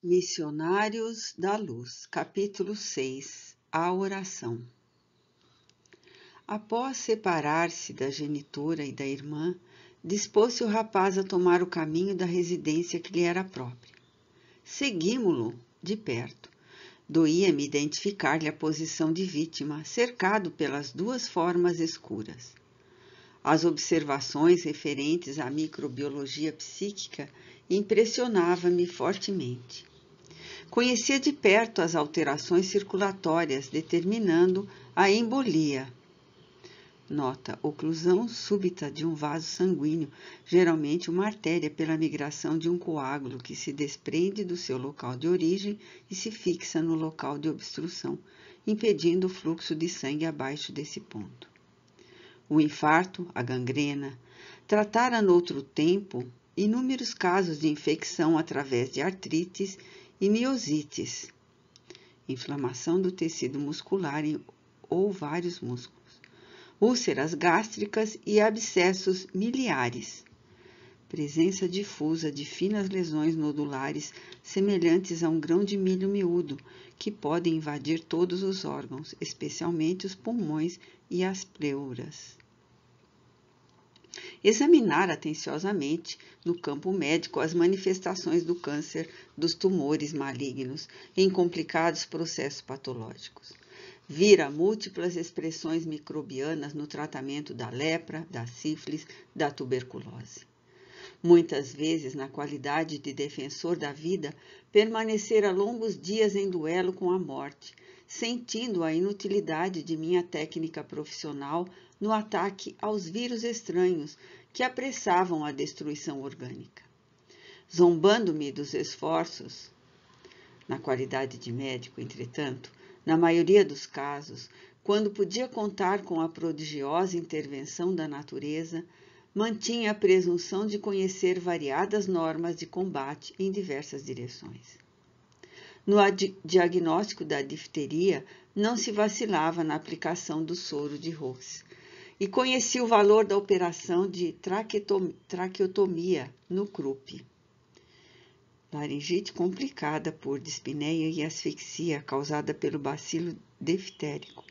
Missionários da Luz, capítulo 6. A oração. Após separar-se da genitora e da irmã, dispôs-se o rapaz a tomar o caminho da residência que lhe era própria. Seguimo-lo de perto. Doía-me identificar-lhe a posição de vítima, cercado pelas duas formas escuras. As observações referentes à microbiologia psíquica impressionavam-me fortemente. Conhecia de perto as alterações circulatórias, determinando a embolia. Nota: oclusão súbita de um vaso sanguíneo, geralmente uma artéria pela migração de um coágulo que se desprende do seu local de origem e se fixa no local de obstrução, impedindo o fluxo de sangue abaixo desse ponto. O infarto, a gangrena, tratara noutro tempo inúmeros casos de infecção através de artrites e miosites, inflamação do tecido muscular ou vários músculos, úlceras gástricas e abscessos miliares, presença difusa de finas lesões nodulares semelhantes a um grão de milho miúdo, que podem invadir todos os órgãos, especialmente os pulmões e as pleuras. Examinar atenciosamente, no campo médico, as manifestações do câncer, dos tumores malignos, em complicados processos patológicos. Vira múltiplas expressões microbianas no tratamento da lepra, da sífilis, da tuberculose. Muitas vezes, na qualidade de defensor da vida, permanecera longos dias em duelo com a morte, sentindo a inutilidade de minha técnica profissional no ataque aos vírus estranhos que apressavam a destruição orgânica. Zombando-me dos esforços, na qualidade de médico, entretanto, na maioria dos casos, quando podia contar com a prodigiosa intervenção da natureza, mantinha a presunção de conhecer variadas normas de combate em diversas direções. No diagnóstico da difteria, não se vacilava na aplicação do soro de Roux, e conhecia o valor da operação de traqueotomia no Krupp. Laringite complicada por dispneia e asfixia causada pelo bacilo diftérico,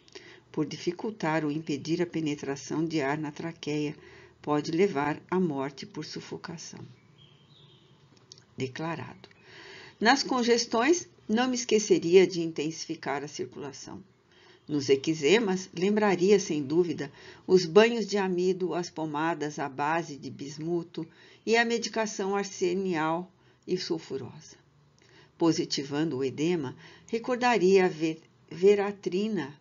por dificultar ou impedir a penetração de ar na traqueia, pode levar à morte por sufocação. Declarado. Nas congestões, não me esqueceria de intensificar a circulação. Nos eczemas, lembraria sem dúvida os banhos de amido, as pomadas à base de bismuto e a medicação arsenial e sulfurosa. Positivando o edema, recordaria a veratrina,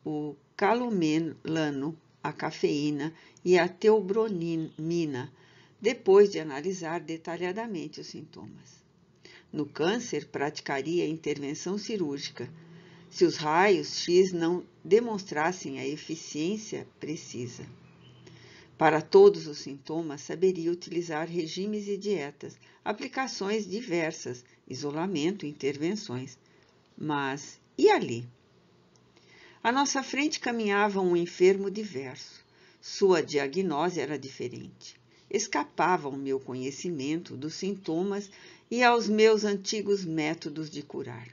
o calomelano, a cafeína e a teobronina, depois de analisar detalhadamente os sintomas. No câncer, praticaria intervenção cirúrgica, se os raios X não demonstrassem a eficiência precisa. Para todos os sintomas, saberia utilizar regimes e dietas, aplicações diversas, isolamento e intervenções. Mas, e ali? À nossa frente caminhava um enfermo diverso. Sua diagnose era diferente. Escapava ao meu conhecimento dos sintomas e aos meus antigos métodos de curar.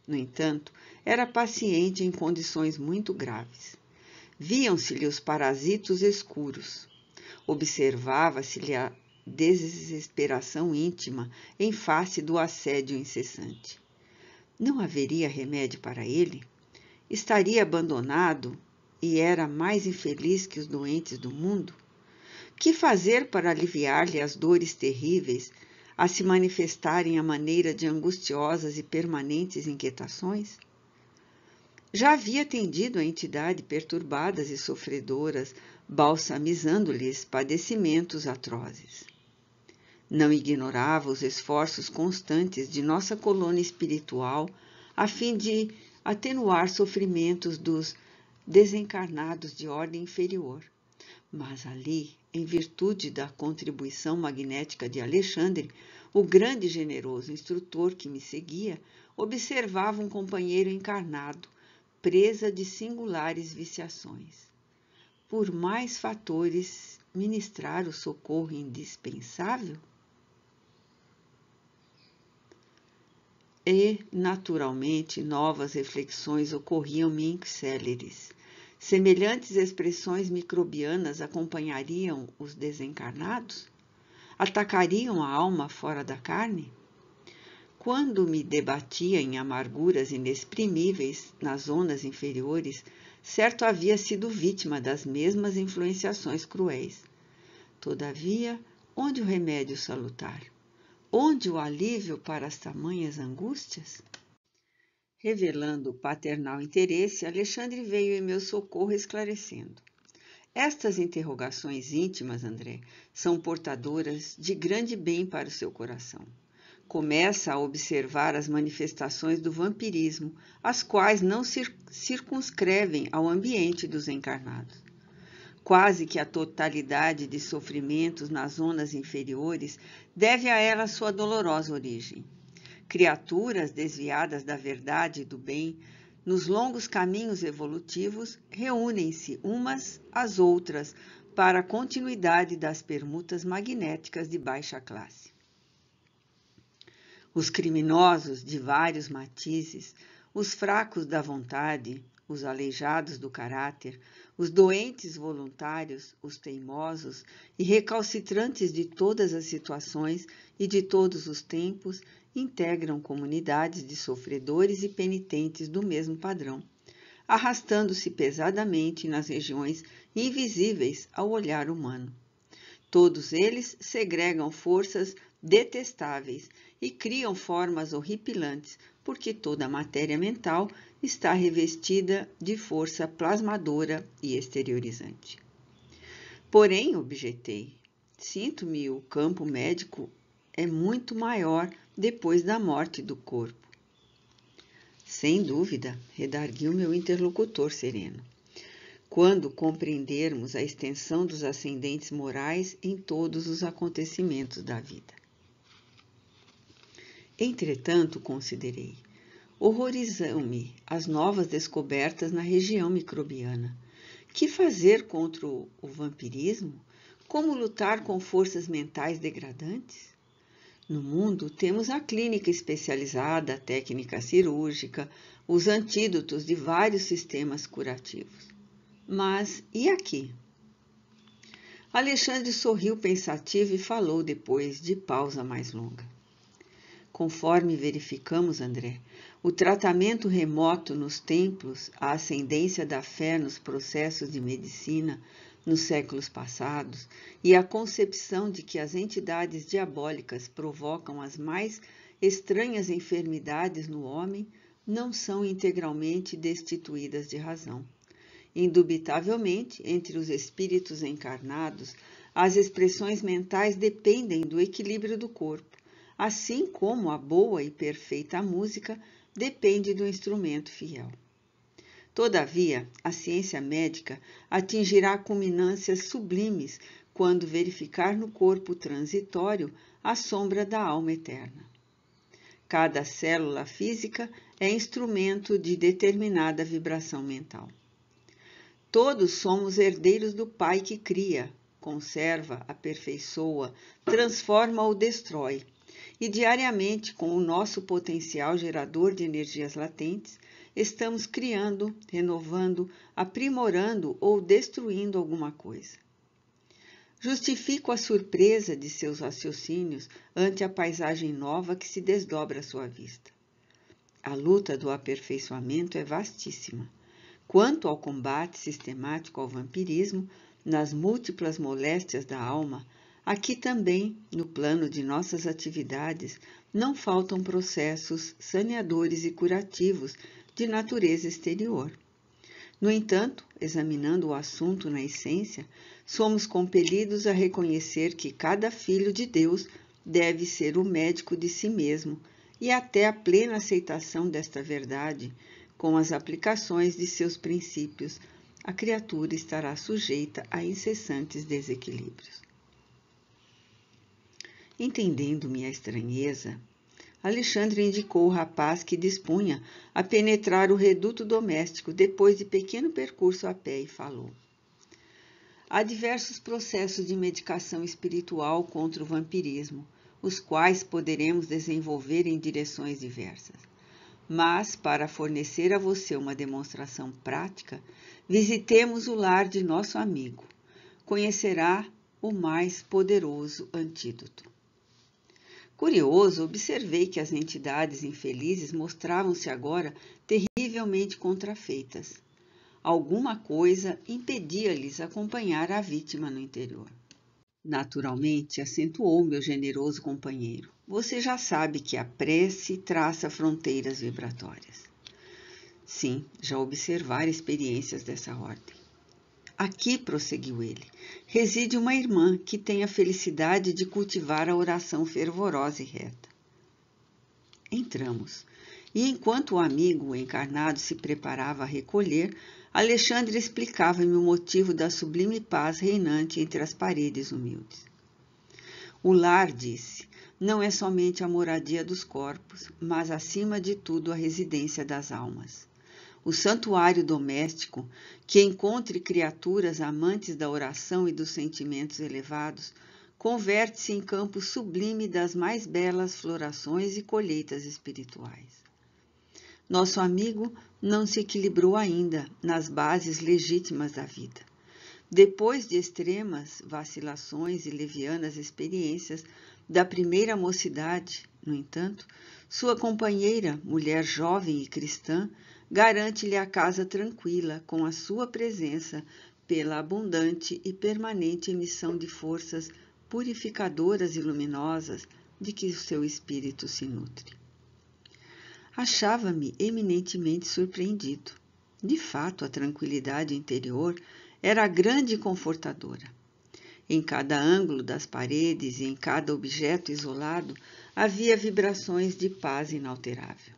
No entanto, era paciente em condições muito graves. Viam-se-lhe os parasitos escuros. Observava-se-lhe a desesperação íntima em face do assédio incessante. Não haveria remédio para ele? Estaria abandonado e era mais infeliz que os doentes do mundo? Que fazer para aliviar-lhe as dores terríveis a se manifestarem à maneira de angustiosas e permanentes inquietações? Já havia atendido a entidade perturbadas e sofredoras, balsamizando-lhes padecimentos atrozes. Não ignorava os esforços constantes de nossa colônia espiritual a fim de atenuar sofrimentos dos desencarnados de ordem inferior. Mas ali, em virtude da contribuição magnética de Alexandre, o grande e generoso instrutor que me seguia, observava um companheiro encarnado, presa de singulares viciações. Por mais fatores, ministrar o socorro indispensável? E, naturalmente, novas reflexões ocorriam-me céleres. Semelhantes expressões microbianas acompanhariam os desencarnados? Atacariam a alma fora da carne? Quando me debatia em amarguras inexprimíveis nas zonas inferiores, certo havia sido vítima das mesmas influenciações cruéis. Todavia, onde o remédio salutar? Onde o alívio para as tamanhas angústias? Revelando paternal interesse, Alexandre veio em meu socorro esclarecendo. Estas interrogações íntimas, André, são portadoras de grande bem para o seu coração. Começa a observar as manifestações do vampirismo, as quais não circunscrevem ao ambiente dos encarnados. Quase que a totalidade de sofrimentos nas zonas inferiores deve a ela sua dolorosa origem. Criaturas desviadas da verdade e do bem, nos longos caminhos evolutivos, reúnem-se umas às outras para a continuidade das permutas magnéticas de baixa classe. Os criminosos de vários matizes, os fracos da vontade, os aleijados do caráter, os doentes voluntários, os teimosos e recalcitrantes de todas as situações e de todos os tempos, integram comunidades de sofredores e penitentes do mesmo padrão, arrastando-se pesadamente nas regiões invisíveis ao olhar humano. Todos eles segregam forças detestáveis e criam formas horripilantes, porque toda a matéria mental está revestida de força plasmadora e exteriorizante. Porém, objetei, sinto-me o campo médico é muito maior depois da morte do corpo. Sem dúvida, redarguiu meu interlocutor sereno, quando compreendermos a extensão dos ascendentes morais em todos os acontecimentos da vida. Entretanto, considerei, horrorizam-me as novas descobertas na região microbiana. Que fazer contra o vampirismo? Como lutar com forças mentais degradantes? No mundo, temos a clínica especializada, a técnica cirúrgica, os antídotos de vários sistemas curativos. Mas e aqui? Alexandre sorriu pensativo e falou depois de pausa mais longa. Conforme verificamos, André, o tratamento remoto nos templos, a ascendência da fé nos processos de medicina nos séculos passados e a concepção de que as entidades diabólicas provocam as mais estranhas enfermidades no homem não são integralmente destituídas de razão. Indubitavelmente, entre os espíritos encarnados, as expressões mentais dependem do equilíbrio do corpo, assim como a boa e perfeita música depende do instrumento fiel. Todavia, a ciência médica atingirá culminâncias sublimes quando verificar no corpo transitório a sombra da alma eterna. Cada célula física é instrumento de determinada vibração mental. Todos somos herdeiros do Pai que cria, conserva, aperfeiçoa, transforma ou destrói. E diariamente, com o nosso potencial gerador de energias latentes, estamos criando, renovando, aprimorando ou destruindo alguma coisa. Justifico a surpresa de seus raciocínios ante a paisagem nova que se desdobra à sua vista. A luta do aperfeiçoamento é vastíssima. Quanto ao combate sistemático ao vampirismo, nas múltiplas moléstias da alma, aqui também, no plano de nossas atividades, não faltam processos saneadores e curativos de natureza exterior. No entanto, examinando o assunto na essência, somos compelidos a reconhecer que cada filho de Deus deve ser o médico de si mesmo, e até a plena aceitação desta verdade, com as aplicações de seus princípios, a criatura estará sujeita a incessantes desequilíbrios. Entendendo minha estranheza, Alexandre indicou o rapaz que dispunha a penetrar o reduto doméstico depois de pequeno percurso a pé e falou. Há diversos processos de medicação espiritual contra o vampirismo, os quais poderemos desenvolver em direções diversas. Mas, para fornecer a você uma demonstração prática, visitemos o lar de nosso amigo. Conhecerá o mais poderoso antídoto. Curioso, observei que as entidades infelizes mostravam-se agora terrivelmente contrafeitas. Alguma coisa impedia-lhes acompanhar a vítima no interior. Naturalmente, acentuou meu generoso companheiro. Você já sabe que a prece traça fronteiras vibratórias. Sim, já observara experiências dessa ordem. Aqui, prosseguiu ele, reside uma irmã que tem a felicidade de cultivar a oração fervorosa e reta. Entramos, e enquanto o amigo encarnado se preparava a recolher, Alexandre explicava-me o motivo da sublime paz reinante entre as paredes humildes. O lar, disse, não é somente a moradia dos corpos, mas acima de tudo a residência das almas. O santuário doméstico, que encontre criaturas amantes da oração e dos sentimentos elevados, converte-se em campo sublime das mais belas florações e colheitas espirituais. Nosso amigo não se equilibrou ainda nas bases legítimas da vida. Depois de extremas vacilações e levianas experiências da primeira mocidade, no entanto, sua companheira, mulher jovem e cristã, garante-lhe a casa tranquila com a sua presença pela abundante e permanente emissão de forças purificadoras e luminosas de que o seu espírito se nutre. Achava-me eminentemente surpreendido. De fato, a tranquilidade interior era grande e confortadora. Em cada ângulo das paredes e em cada objeto isolado havia vibrações de paz inalterável.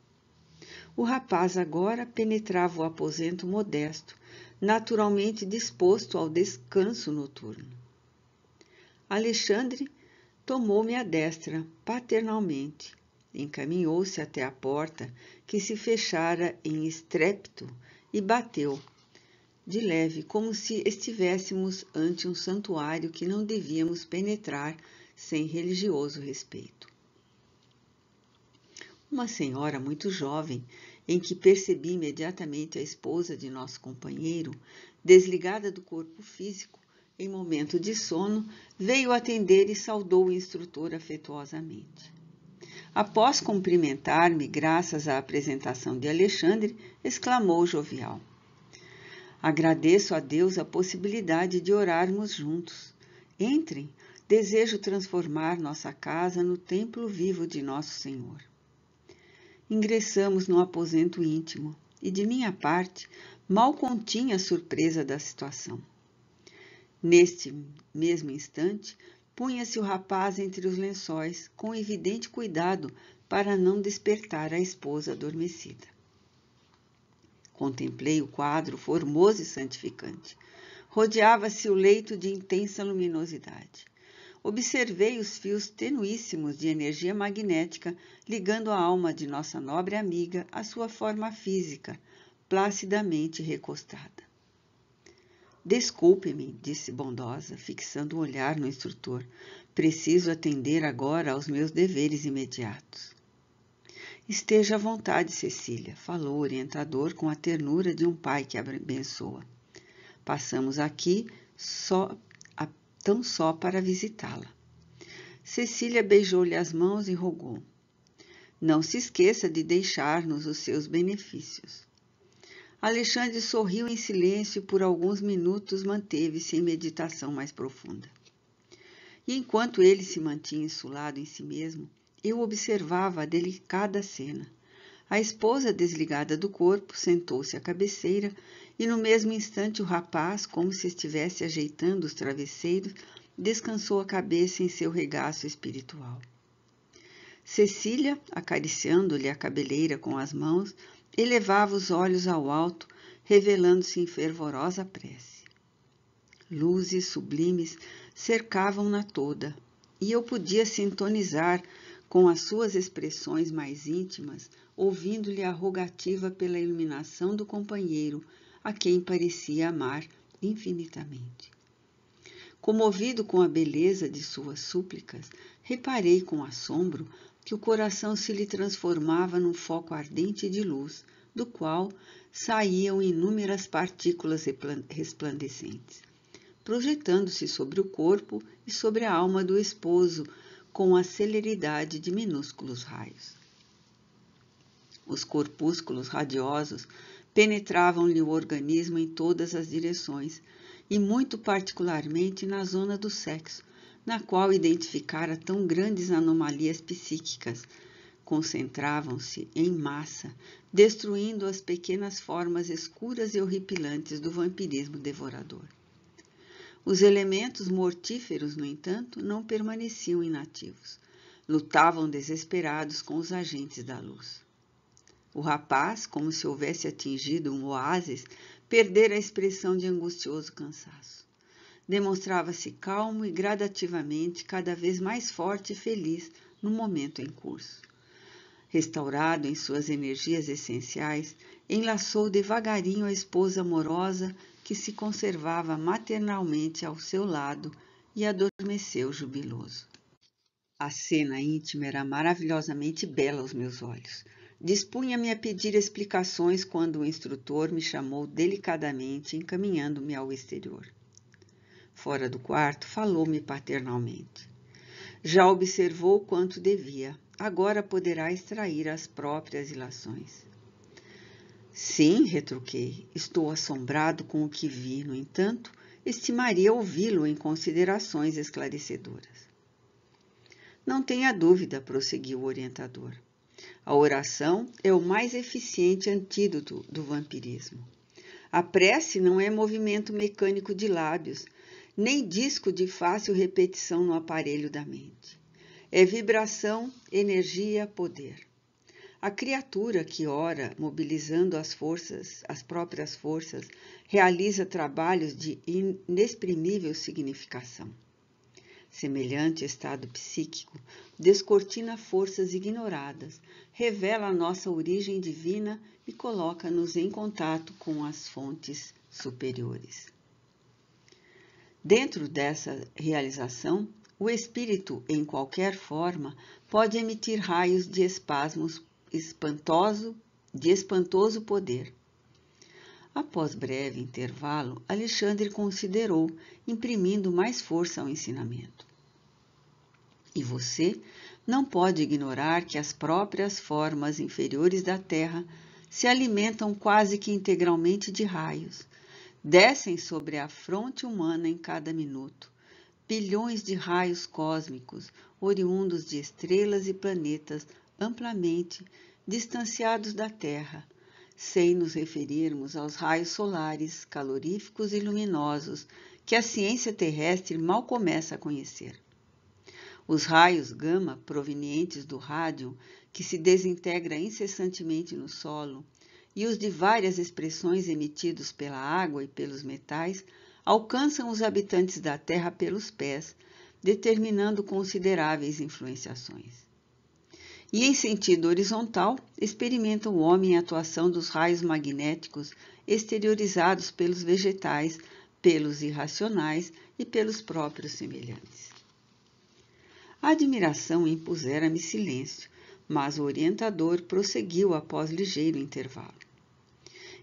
O rapaz agora penetrava o aposento modesto, naturalmente disposto ao descanso noturno. Alexandre tomou-me à destra, paternalmente. Encaminhou-se até a porta, que se fechara em estrépito, e bateu, de leve, como se estivéssemos ante um santuário que não devíamos penetrar sem religioso respeito. Uma senhora muito jovem, em que percebi imediatamente a esposa de nosso companheiro, desligada do corpo físico, em momento de sono, veio atender e saudou o instrutor afetuosamente. Após cumprimentar-me, graças à apresentação de Alexandre, exclamou jovial: agradeço a Deus a possibilidade de orarmos juntos. Entrem, desejo transformar nossa casa no templo vivo de Nosso Senhor. Ingressamos no aposento íntimo e, de minha parte, mal continha a surpresa da situação. Neste mesmo instante, punha-se o rapaz entre os lençóis, com evidente cuidado para não despertar a esposa adormecida. Contemplei o quadro formoso e santificante. Rodeava-se o leito de intensa luminosidade. Observei os fios tenuíssimos de energia magnética ligando a alma de nossa nobre amiga à sua forma física, placidamente recostada. Desculpe-me, disse bondosa, fixando o olhar no instrutor. Preciso atender agora aos meus deveres imediatos. Esteja à vontade, Cecília, falou o orientador com a ternura de um pai que abençoa. Passamos aqui tão só para visitá-la. Cecília beijou-lhe as mãos e rogou: não se esqueça de deixar-nos os seus benefícios. Alexandre sorriu em silêncio e por alguns minutos manteve-se em meditação mais profunda. E enquanto ele se mantinha insulado em si mesmo, eu observava a delicada cena. A esposa, desligada do corpo, sentou-se à cabeceira e no mesmo instante o rapaz, como se estivesse ajeitando os travesseiros, descansou a cabeça em seu regaço espiritual. Cecília, acariciando-lhe a cabeleira com as mãos, elevava os olhos ao alto, revelando-se em fervorosa prece. Luzes sublimes cercavam-na toda, e eu podia sintonizar com as suas expressões mais íntimas, ouvindo-lhe a rogativa pela iluminação do companheiro, a quem parecia amar infinitamente. Comovido com a beleza de suas súplicas, reparei com assombro que o coração se lhe transformava num foco ardente de luz, do qual saíam inúmeras partículas resplandecentes, projetando-se sobre o corpo e sobre a alma do esposo com a celeridade de minúsculos raios. Os corpúsculos radiosos penetravam-lhe o organismo em todas as direções, e muito particularmente na zona do sexo, na qual identificara tão grandes anomalias psíquicas. Concentravam-se em massa, destruindo as pequenas formas escuras e horripilantes do vampirismo devorador. Os elementos mortíferos, no entanto, não permaneciam inativos. Lutavam desesperados com os agentes da luz. O rapaz, como se houvesse atingido um oásis, perdera a expressão de angustioso cansaço. Demonstrava-se calmo e gradativamente cada vez mais forte e feliz no momento em curso. Restaurado em suas energias essenciais, enlaçou devagarinho a esposa amorosa que se conservava maternalmente ao seu lado e adormeceu jubiloso. A cena íntima era maravilhosamente bela aos meus olhos. Dispunha-me a pedir explicações quando o instrutor me chamou delicadamente, encaminhando-me ao exterior. Fora do quarto, falou-me paternalmente. Já observou quanto devia. Agora poderá extrair as próprias ilações. Sim, retruquei. Estou assombrado com o que vi. No entanto, estimaria ouvi-lo em considerações esclarecedoras. Não tenha dúvida, prosseguiu o orientador. A oração é o mais eficiente antídoto do vampirismo. A prece não é movimento mecânico de lábios, nem disco de fácil repetição no aparelho da mente. É vibração, energia, poder. A criatura que ora, mobilizando as próprias forças, realiza trabalhos de inexprimível significação. Semelhante estado psíquico descortina forças ignoradas, revela a nossa origem divina e coloca-nos em contato com as fontes superiores. Dentro dessa realização, o espírito, em qualquer forma, pode emitir raios de espasmos de espantoso poder. Após breve intervalo, Alexandre considerou, imprimindo mais força ao ensinamento. E você não pode ignorar que as próprias formas inferiores da Terra se alimentam quase que integralmente de raios. Descem sobre a fronte humana em cada minuto bilhões de raios cósmicos, oriundos de estrelas e planetas amplamente distanciados da Terra, sem nos referirmos aos raios solares, caloríficos e luminosos, que a ciência terrestre mal começa a conhecer. Os raios gama provenientes do rádio, que se desintegra incessantemente no solo, e os de várias expressões emitidos pela água e pelos metais, alcançam os habitantes da Terra pelos pés, determinando consideráveis influenciações. E em sentido horizontal, experimenta o homem a atuação dos raios magnéticos exteriorizados pelos vegetais, pelos irracionais e pelos próprios semelhantes. A admiração impusera-me silêncio, mas o orientador prosseguiu após ligeiro intervalo.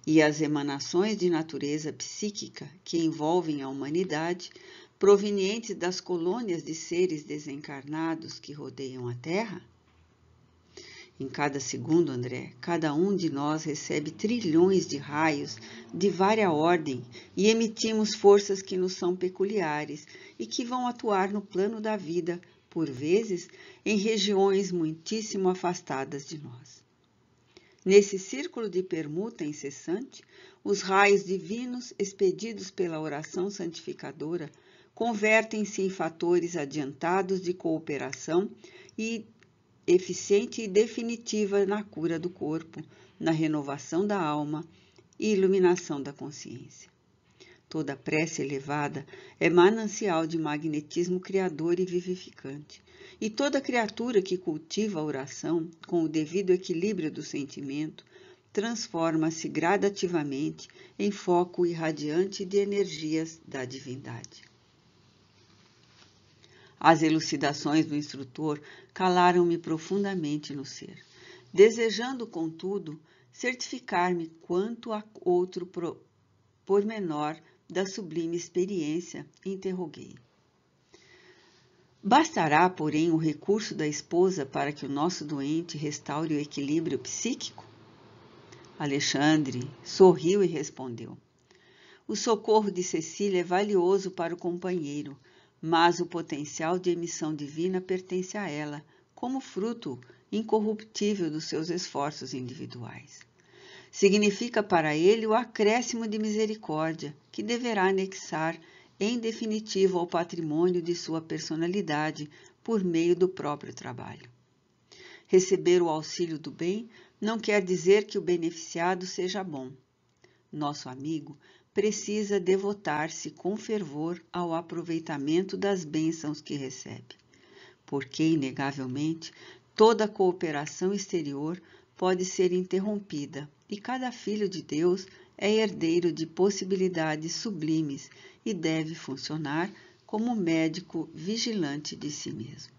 E as emanações de natureza psíquica que envolvem a humanidade, provenientes das colônias de seres desencarnados que rodeiam a Terra? Em cada segundo, André, cada um de nós recebe trilhões de raios de vária ordem e emitimos forças que nos são peculiares e que vão atuar no plano da vida, por vezes, em regiões muitíssimo afastadas de nós. Nesse círculo de permuta incessante, os raios divinos expedidos pela oração santificadora convertem-se em fatores adiantados de cooperação e eficiente e definitiva na cura do corpo, na renovação da alma e iluminação da consciência. Toda prece elevada é manancial de magnetismo criador e vivificante, e toda criatura que cultiva a oração com o devido equilíbrio do sentimento transforma-se gradativamente em foco irradiante de energias da divindade. As elucidações do instrutor calaram-me profundamente no ser. Desejando, contudo, certificar-me quanto a outro pormenor da sublime experiência, interroguei. Bastará, porém, o recurso da esposa para que o nosso doente restaure o equilíbrio psíquico? Alexandre sorriu e respondeu. O socorro de Cecília é valioso para o companheiro, mas o potencial de emissão divina pertence a ela, como fruto incorruptível dos seus esforços individuais. Significa para ele o acréscimo de misericórdia, que deverá anexar em definitivo ao patrimônio de sua personalidade por meio do próprio trabalho. Receber o auxílio do bem não quer dizer que o beneficiado seja bom. Nosso amigo precisa devotar-se com fervor ao aproveitamento das bênçãos que recebe, porque, inegavelmente, toda cooperação exterior pode ser interrompida e cada filho de Deus é herdeiro de possibilidades sublimes e deve funcionar como médico vigilante de si mesmo.